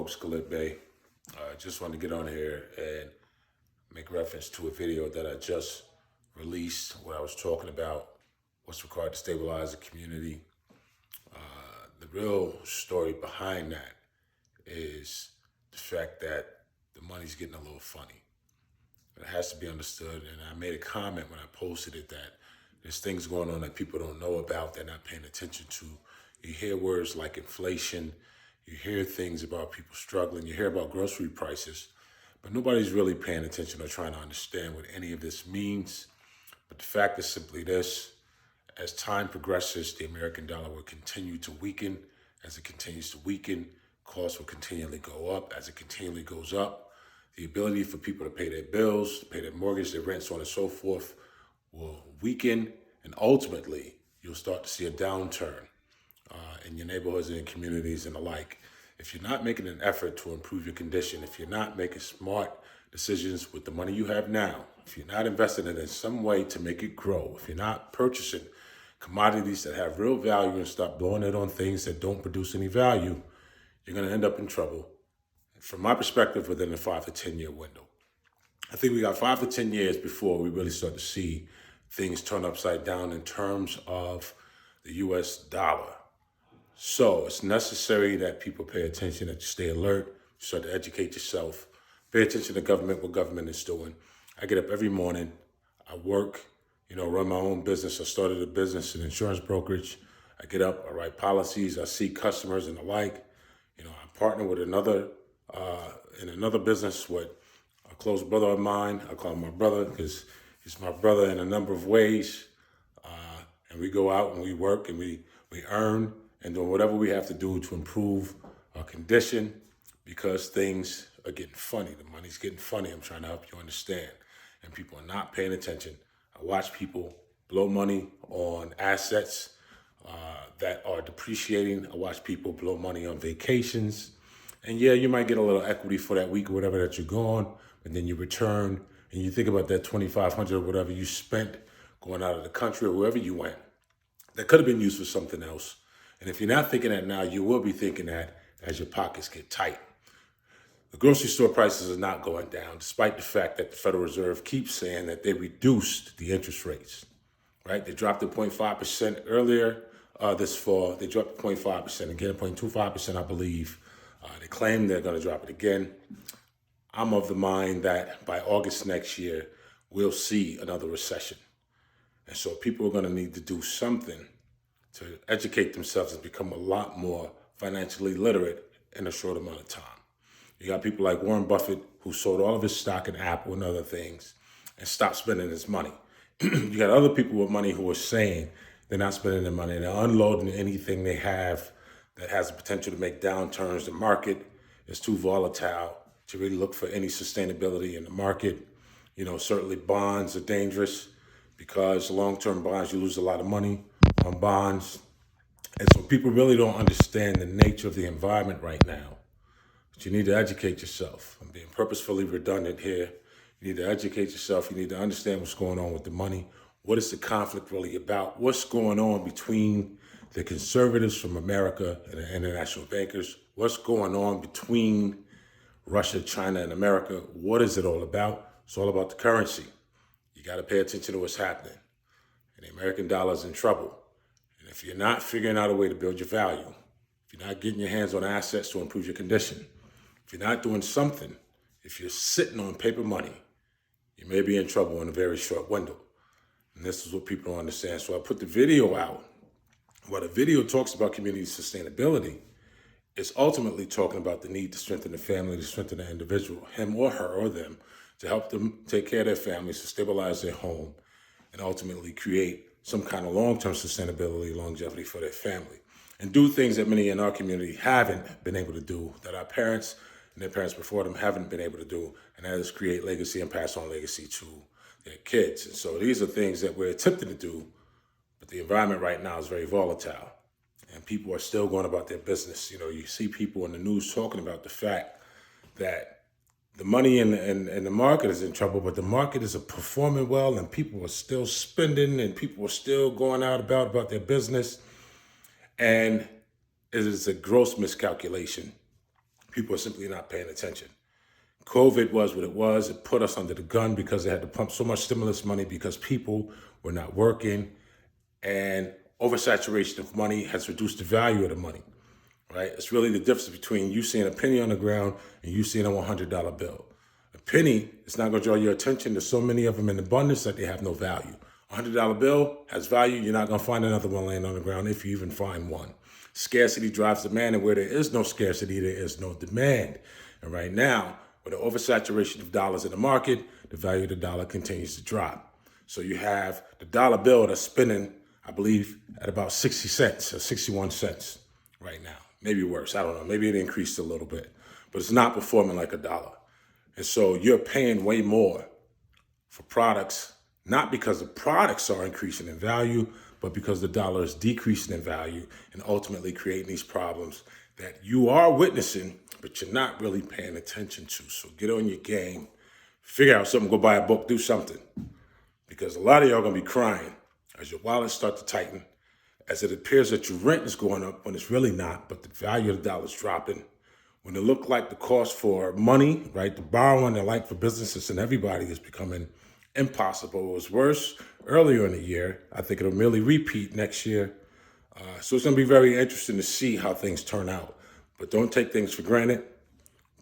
Scalit Bay. Just wanted to get on here and make reference to a video that I just released where I was talking about what's required to stabilize the community. The real story behind that is the fact that the money's getting a little funny. It has to be understood, and I made a comment when I posted it that there's things going on that people don't know about, they're not paying attention to. You hear words like inflation, you hear things about people struggling, you hear about grocery prices, but nobody's really paying attention or trying to understand what any of this means. But the fact is simply this: as time progresses, the American dollar will continue to weaken. As it continues to weaken, costs will continually go up. As it continually goes up, the ability for people to pay their bills, to pay their mortgage, their rent, so on and so forth, will weaken. And ultimately, you'll start to see a downturn in your neighborhoods and communities and the like. If you're not making an effort to improve your condition, if you're not making smart decisions with the money you have now, if you're not investing it in some way to make it grow, if you're not purchasing commodities that have real value and stop blowing it on things that don't produce any value, you're going to end up in trouble. From my perspective, within a 5 to 10 year window. I think we got 5 to 10 years before we really start to see things turn upside down in terms of the US dollar. So it's necessary that people pay attention, that you stay alert, you start to educate yourself, pay attention to government, what government is doing. I get up every morning, I work, run my own business. I started a business, an insurance brokerage. I get up, I write policies, I see customers and the like. I partner with another in another business with a close brother of mine. I call him my brother because he's my brother in a number of ways. And we go out and we work and we earn and do whatever we have to do to improve our condition because things are getting funny. The money's getting funny. I'm trying to help you understand. And people are not paying attention. I watch people blow money on assets that are depreciating. I watch people blow money on vacations. And yeah, you might get a little equity for that week or whatever that you're gone, but then you return and you think about that $2,500 or whatever you spent going out of the country or wherever you went. That could have been used for something else. And if you're not thinking that now, you will be thinking that as your pockets get tight. The grocery store prices are not going down, despite the fact that the Federal Reserve keeps saying that they reduced the interest rates, right? They dropped it 0.5% earlier this fall. They dropped it 0.5%, again, 0.25%, I believe. They claim they're going to drop it again. I'm of the mind that by August next year, we'll see another recession. And so people are going to need to do something to educate themselves and become a lot more financially literate in a short amount of time. You got people like Warren Buffett who sold all of his stock in Apple and other things and stopped spending his money. You got other people with money who are saying they're not spending their money. They're unloading anything they have that has the potential to make downturns. The market is too volatile to really look for any sustainability in the market. Certainly bonds are dangerous because long-term bonds, you lose a lot of money on bonds. And so people really don't understand the nature of the environment right now. But you need to educate yourself. I'm being purposefully redundant here. You need to educate yourself. You need to understand what's going on with the money. What is the conflict really about? What's going on between the conservatives from America and the international bankers? What's going on between Russia, China, and America? What is it all about? It's all about the currency. You got to pay attention to what's happening. And the American dollar is in trouble. And if you're not figuring out a way to build your value, if you're not getting your hands on assets to improve your condition, if you're not doing something, if you're sitting on paper money, you may be in trouble in a very short window. And this is what people don't understand. So I put the video out. While the video talks about community sustainability, it's ultimately talking about the need to strengthen the family, to strengthen the individual, him or her or them, to help them take care of their families, to stabilize their home, and ultimately create some kind of long-term sustainability, longevity for their family. And do things that many in our community haven't been able to do, that our parents and their parents before them haven't been able to do, and that is create legacy and pass on legacy to their kids. And so these are things that we're attempting to do, but the environment right now is very volatile, and people are still going about their business. You see people in the news talking about the fact that the money in the market is in trouble, but the market is performing well, and people are still spending, and people are still going out about their business. And it is a gross miscalculation People are simply not paying attention. COVID was what it was. It put us under the gun because they had to pump so much stimulus money because people were not working, and oversaturation of money has reduced the value of the money, right? It's really the difference between you seeing a penny on the ground and you seeing a $100 bill. A penny is not going to draw your attention. There's so many of them in abundance that they have no value. A $100 bill has value. You're not going to find another one laying on the ground if you even find one. Scarcity drives demand, and where there is no scarcity, there is no demand. And right now, with the oversaturation of dollars in the market, the value of the dollar continues to drop. So you have the dollar bill that's spinning, I believe, at about 60 cents or 61 cents right now. Maybe worse, I don't know. Maybe it increased a little bit, but it's not performing like a dollar. And so you're paying way more for products, not because the products are increasing in value, but because the dollar is decreasing in value and ultimately creating these problems that you are witnessing, but you're not really paying attention to. So get on your game, figure out something, go buy a book, do something. Because a lot of y'all are going to be crying as your wallets start to tighten, as it appears that your rent is going up when it's really not, but the value of the dollar is dropping. When it looked like the cost for money, right, the borrowing and like for businesses and everybody is becoming impossible. It was worse earlier in the year. I think it'll merely repeat next year. So it's going to be very interesting to see how things turn out. But don't take things for granted.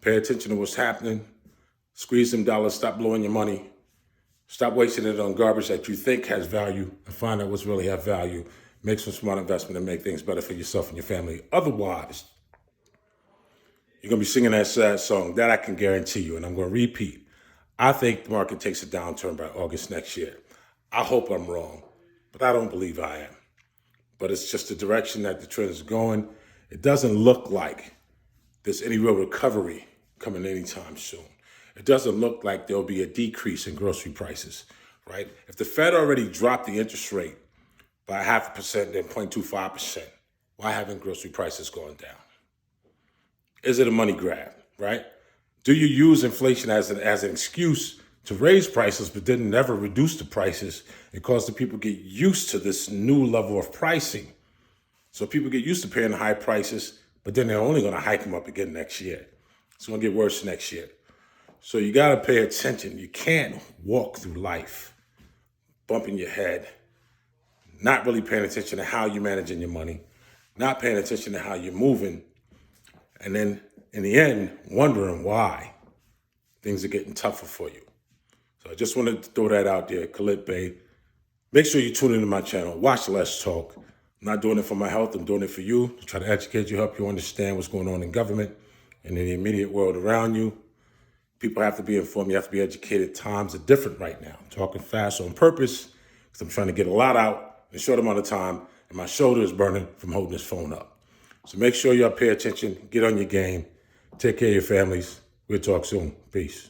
Pay attention to what's happening. Squeeze them dollars. Stop blowing your money. Stop wasting it on garbage that you think has value, and find out what's really have value. Make some smart investment and make things better for yourself and your family. Otherwise, you're going to be singing that sad song. That I can guarantee you. And I'm going to repeat. I think the market takes a downturn by August next year. I hope I'm wrong, but I don't believe I am. But it's just the direction that the trend is going. It doesn't look like there's any real recovery coming anytime soon. It doesn't look like there'll be a decrease in grocery prices, right? If the Fed already dropped the interest rate by 0.5%, then 0.25%, why haven't grocery prices gone down? Is it a money grab, right? Do you use inflation as an excuse to raise prices, but then never reduce the prices and cause the people get used to this new level of pricing? So people get used to paying high prices, but then they're only going to hike them up again next year. It's going to get worse next year. So you got to pay attention. You can't walk through life bumping your head, not really paying attention to how you're managing your money, not paying attention to how you're moving, and then in the end, wondering why things are getting tougher for you. So I just wanted to throw that out there, Khalid Bey. Make sure you tune into my channel. Watch Let's Talk. I'm not doing it for my health. I'm doing it for you. To try to educate you, help you understand what's going on in government and in the immediate world around you. People have to be informed. You have to be educated. Times are different right now. I'm talking fast on purpose because I'm trying to get a lot out in a short amount of time, and my shoulder is burning from holding this phone up. So make sure y'all pay attention. Get on your game. Take care of your families. We'll talk soon. Peace.